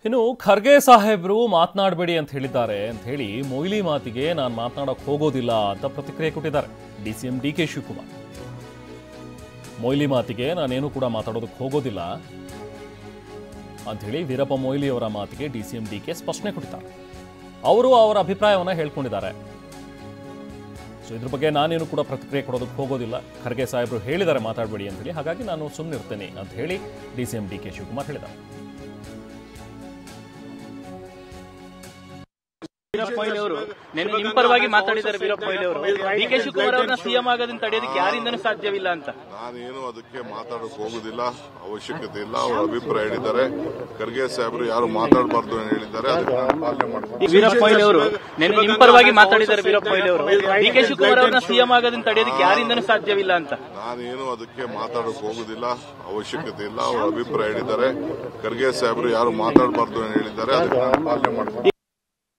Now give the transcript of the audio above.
ಇನ್ನು ಖರ್ಗೆ ಸಾಹೇಬ್ರು ಮಾತನಾಡಬೇಡಿ ಅಂತ ಹೇಳಿದ್ದಾರೆ ಅಂತ ಹೇಳಿ ಮೊಯ್ಲಿ ಮಾತಿಗೆ ನಾನು ಮಾತನಾಡೋಕೆ ಹೋಗೋದಿಲ್ಲ ಅಂತ ಪ್ರತಿಕ್ರಿಯೆ ಕೊಟ್ಟಿದ್ದಾರೆ ಡಿಸಿಎಂ ಡಿಕೆ ಶಿವಕುಮಾರ್. ಮೊಯ್ಲಿ ಮಾತಿಗೆ ನಾನೇನು ಕೂಡ ಮಾತಾಡೋದಕ್ಕೆ ಹೋಗೋದಿಲ್ಲ ಅಂತ ಹೇಳಿ ವೀರಪ್ಪ ಮೊಯ್ಲಿ ಅವರ ಮಾತಿಗೆ ಡಿಸಿಎಂ ಡಿಕೆ ಸ್ಪಷ್ಟನೆ ಕೊಟ್ಟಿದ್ದಾರೆ. ಅವರು ಅವರ ಅಭಿಪ್ರಾಯವನ್ನು ಹೇಳ್ಕೊಂಡಿದ್ದಾರೆ. ಸೊ ಇದ್ರ ಬಗ್ಗೆ ನಾನೇನು ಕೂಡ ಪ್ರತಿಕ್ರಿಯೆ ಕೊಡೋದಕ್ಕೆ ಹೋಗೋದಿಲ್ಲ, ಖರ್ಗೆ ಸಾಹೇಬ್ರು ಹೇಳಿದ್ದಾರೆ ಮಾತಾಡಬೇಡಿ ಅಂತ ಹೇಳಿ, ಹಾಗಾಗಿ ನಾನು ಸುಮ್ಮನಿರ್ತೇನೆ ಅಂತ ಹೇಳಿ ಡಿಸಿಎಂ ಡಿಕೆ ಶಿವಕುಮಾರ್ ಹೇಳಿದ್ದಾರೆ. ವೀರಪ್ಪ ಮೊಯ್ಲಿ ಅವರು ನಿಮ್ಮ ಪರವಾಗಿ ಮಾತಾಡಿದ್ದಾರೆ. ವೀರಪ್ಪ ಮೊಯ್ಲಿ ಅವರು ಡಿಕೆ ಶಿವಕುಮಾರ್ ಅವರನ್ನ ಸಿಎಂ ಆಗೋದನ್ನ ತಡೆಯೋದಕ್ಕೆ ಯಾರಿಂದನೂ ಸಾಧ್ಯವಿಲ್ಲ ಅಂತ. ನಾನೇನು ಅದಕ್ಕೆ ಮಾತಾಡೋಕೆ ಹೋಗುದಿಲ್ಲ, ಅವಶ್ಯಕತೆ ಇಲ್ಲ. ಅವರ ಅಭಿಪ್ರಾಯ ಹೇಳಿದ್ದಾರೆ. ಖರ್ಗೆ ಸಾಹೇಬರು ಯಾರು ಮಾತಾಡಬಾರ್ದು ಅಂತ ಹೇಳಿದ್ದಾರೆ, ಅದಕ್ಕೆ ನಾನು ಪಾಲನೆ ಮಾಡ್ತೀನಿ. ವೀರಪ್ಪ ಮೊಯ್ಲಿ ಅವರು ನಿಮ್ಮ ಪರವಾಗಿ ಮಾತಾಡಿದ್ದಾರೆ. ವೀರಪ್ಪ ಮೊಯ್ಲಿ ಅವರು ಡಿಕೆ ಶಿವಕುಮಾರ್ ಅವರನ್ನ ಸಿಎಂ ಆಗೋದನ್ನ ತಡೆಯೋದಕ್ಕೆ ಯಾರಿಂದನೂ ಸಾಧ್ಯವಿಲ್ಲ ಅಂತ. ನಾನೇನು ಅದಕ್ಕೆ ಮಾತಾಡೋಕೆ ಹೋಗುದಿಲ್ಲ, ಅವಶ್ಯಕತೆ ಇಲ್ಲ. ಅವರ ಅಭಿಪ್ರಾಯ ಹೇಳಿದ್ದಾರೆ. ಖರ್ಗೆ ಸಾಹೇಬರು ಯಾರು ಮಾತಾಡಬಾರ್ದು ಅಂತ ಹೇಳಿದ್ದಾರೆ, ಅದಕ್ಕೆ ನಾನು ಪಾಲನೆ ಮಾಡ್ತೀನಿ.